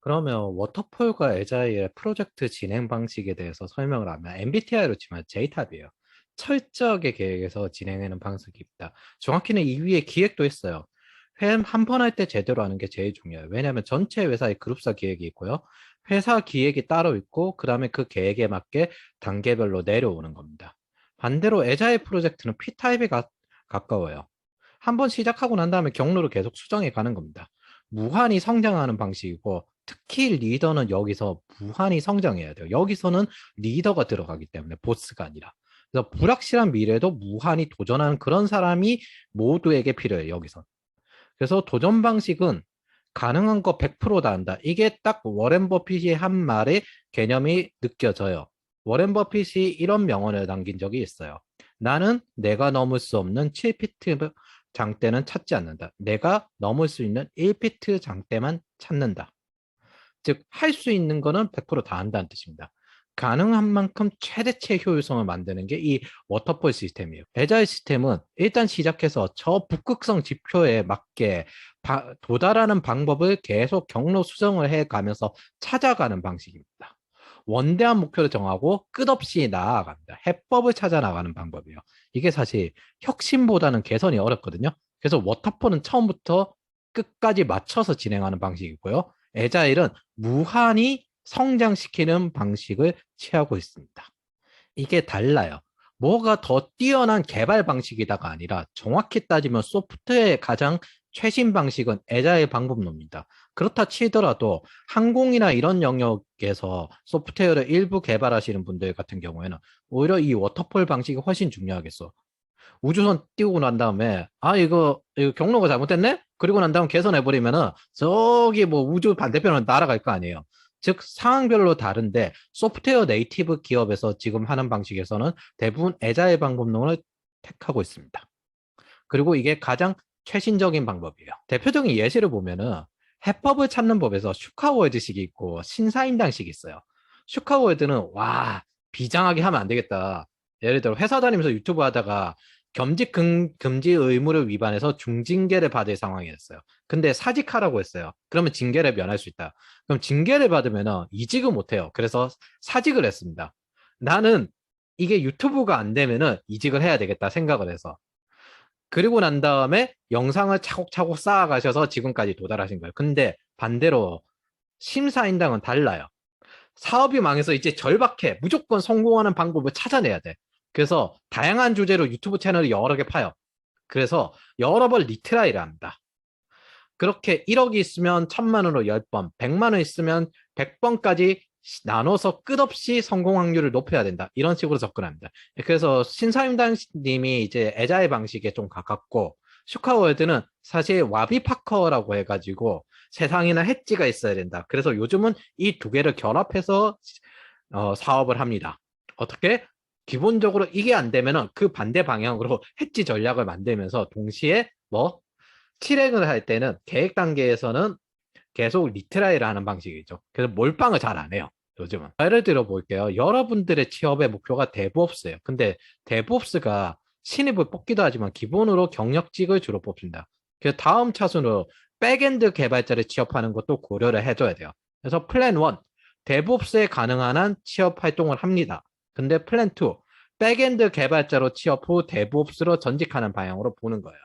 그러면 워터폴과 애자일의 프로젝트 진행 방식에 대해서 설명을 하면 MBTI로 치면 J탑이에요. 철저하게 계획해서 진행하는 방식입니다. 정확히는 이 위에 기획도 있어요. 회 한 번 할 때 제대로 하는 게 제일 중요해요. 왜냐하면 전체 회사의 그룹사 기획이 있고요. 회사 기획이 따로 있고 그 다음에 그 계획에 맞게 단계별로 내려오는 겁니다. 반대로 애자일 프로젝트는 P타입에 가까워요. 한 번 시작하고 난 다음에 경로를 계속 수정해 가는 겁니다. 무한히 성장하는 방식이고 특히 리더는 여기서 무한히 성장해야 돼요. 여기서는 리더가 들어가기 때문에 보스가 아니라. 그래서 불확실한 미래도 무한히 도전하는 그런 사람이 모두에게 필요해요. 여기서. 그래서 도전 방식은 가능한 거 100%다 한다. 이게 딱 워렌 버핏이 한 말의 개념이 느껴져요. 워렌 버핏이 이런 명언을 남긴 적이 있어요. 나는 내가 넘을 수 없는 7피트 장대는 찾지 않는다. 내가 넘을 수 있는 1피트 장대만 찾는다. 즉, 할 수 있는 거는 100%다 한다는 뜻입니다. 가능한 만큼 최대치의 효율성을 만드는 게 이 워터폴 시스템이에요. 애자일 시스템은 일단 시작해서 저 북극성 지표에 맞게 도달하는 방법을 계속 경로 수정을 해 가면서 찾아가는 방식입니다. 원대한 목표를 정하고 끝없이 나아갑니다. 해법을 찾아 나가는 방법이에요. 이게 사실 혁신보다는 개선이 어렵거든요. 그래서 워터폴은 처음부터 끝까지 맞춰서 진행하는 방식이고요. 애자일은 무한히 성장시키는 방식을 취하고 있습니다. 이게 달라요. 뭐가 더 뛰어난 개발 방식이다가 아니라 정확히 따지면 소프트웨어의 가장 최신 방식은 애자일 방법론입니다. 그렇다 치더라도 항공이나 이런 영역에서 소프트웨어를 일부 개발하시는 분들 같은 경우에는 오히려 이 워터폴 방식이 훨씬 중요하겠어. 우주선 띄우고 난 다음에 이거 경로가 잘못됐네? 그리고 난 다음 개선해버리면은 저기 뭐 우주 반대편으로 날아갈 거 아니에요. 즉 상황별로 다른데 소프트웨어 네이티브 기업에서 지금 하는 방식에서는 대부분 애자일 방법론을 택하고 있습니다. 그리고 이게 가장 최신적인 방법이에요. 대표적인 예시를 보면은 해법을 찾는 법에서 슈카월드식이 있고 신사임당식이 있어요. 슈카월드는 와 비장하게 하면 안 되겠다. 예를 들어 회사 다니면서 유튜브 하다가 겸직 금지 의무를 위반해서 중징계를 받을 상황이었어요. 근데 사직하라고 했어요. 그러면 징계를 면할 수 있다. 그럼 징계를 받으면 이직을 못해요. 그래서 사직을 했습니다. 나는 이게 유튜브가 안 되면은 이직을 해야 되겠다 생각을 해서. 그리고 난 다음에 영상을 차곡차곡 쌓아가셔서 지금까지 도달하신 거예요. 근데 반대로 심사인당은 달라요. 사업이 망해서 이제 절박해. 무조건 성공하는 방법을 찾아내야 돼. 그래서 다양한 주제로 유튜브 채널을 여러 개 파요. 그래서 여러 번 리트라이를 합니다. 그렇게 1억이 있으면 1000만 원으로 10번, 100만 원 있으면 100번까지 나눠서 끝없이 성공 확률을 높여야 된다. 이런 식으로 접근합니다. 그래서 신사임당님이 이제 애자의 방식에 좀 가깝고 슈카월드는 사실 와비파커라고 해가지고 세상에나 헷지가 있어야 된다. 그래서 요즘은 이 두 개를 결합해서 사업을 합니다. 어떻게? 기본적으로 이게 안 되면은 그 반대 방향으로 헷지 전략을 만들면서 동시에 뭐 실행을 할 때는 계획 단계에서는 계속 리트라이를 하는 방식이죠. 그래서 몰빵을 잘 안 해요. 요즘은. 예를 들어 볼게요. 여러분들의 취업의 목표가 데브옵스예요. 근데 데브옵스가 신입을 뽑기도 하지만 기본으로 경력직을 주로 뽑습니다. 그래서 다음 차순으로 백엔드 개발자를 취업하는 것도 고려를 해줘야 돼요. 그래서 플랜 1, 데브옵스에 가능한 한 취업 활동을 합니다. 근데 플랜 2, 백엔드 개발자로 취업 후 데브옵스로 전직하는 방향으로 보는 거예요.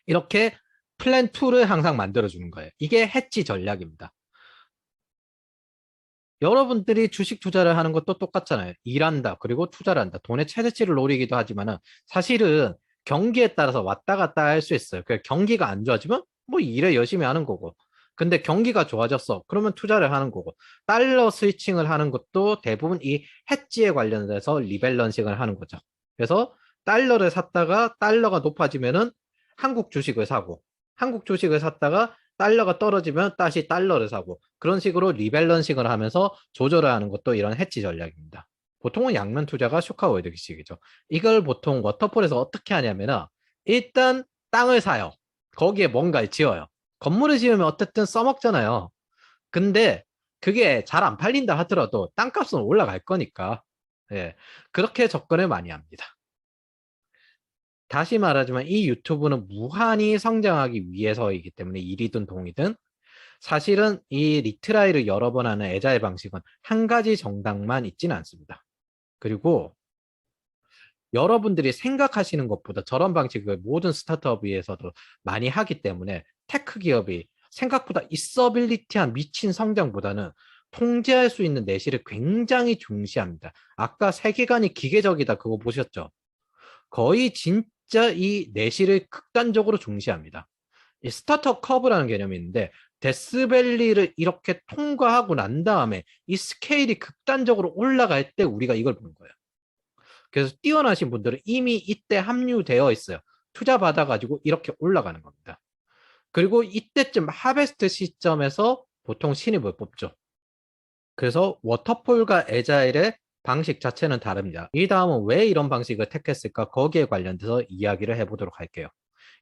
이렇게 플랜 2를 항상 만들어주는 거예요. 이게 해치 전략입니다. 여러분들이 주식 투자를 하는 것도 똑같잖아요. 일한다, 그리고 투자를 한다. 돈의 최대치를 노리기도 하지만은 사실은 경기에 따라서 왔다 갔다 할 수 있어요. 그 경기가 안 좋아지면 뭐 일을 열심히 하는 거고. 근데 경기가 좋아졌어. 그러면 투자를 하는 거고. 달러 스위칭을 하는 것도 대부분 이 해지에 관련돼서 리밸런싱을 하는 거죠. 그래서 달러를 샀다가 달러가 높아지면은 한국 주식을 사고, 한국 주식을 샀다가 달러가 떨어지면 다시 달러를 사고 그런 식으로 리밸런싱을 하면서 조절을 하는 것도 이런 해치 전략입니다. 보통은 양면 투자가 슈카월드식이죠. 이걸 보통 워터폴에서 어떻게 하냐면은 일단 땅을 사요. 거기에 뭔가를 지어요. 건물을 지으면 어쨌든 써먹잖아요. 근데 그게 잘 안 팔린다 하더라도 땅값은 올라갈 거니까 예, 그렇게 접근을 많이 합니다. 다시 말하지만 이 유튜브는 무한히 성장하기 위해서이기 때문에 일이든 동이든 사실은 이 리트라이를 여러 번 하는 애자일 방식은 한 가지 정답만 있지는 않습니다. 그리고 여러분들이 생각하시는 것보다 저런 방식을 모든 스타트업에서도 많이 하기 때문에 테크 기업이 생각보다 있어빌리티한 미친 성장보다는 통제할 수 있는 내실을 굉장히 중시합니다. 아까 세계관이 기계적이다 그거 보셨죠? 거의 진짜 이 내실을 극단적으로 중시합니다. 이 스타트업 커브라는 개념이 있는데 데스밸리를 이렇게 통과하고 난 다음에 이 스케일이 극단적으로 올라갈 때 우리가 이걸 보는 거예요. 그래서 뛰어나신 분들은 이미 이때 합류되어 있어요. 투자 받아가지고 이렇게 올라가는 겁니다. 그리고 이때쯤 하베스트 시점에서 보통 신입을 뽑죠. 그래서 워터폴과 애자일의 방식 자체는 다릅니다. 이 다음은 왜 이런 방식을 택했을까? 거기에 관련돼서 이야기를 해보도록 할게요.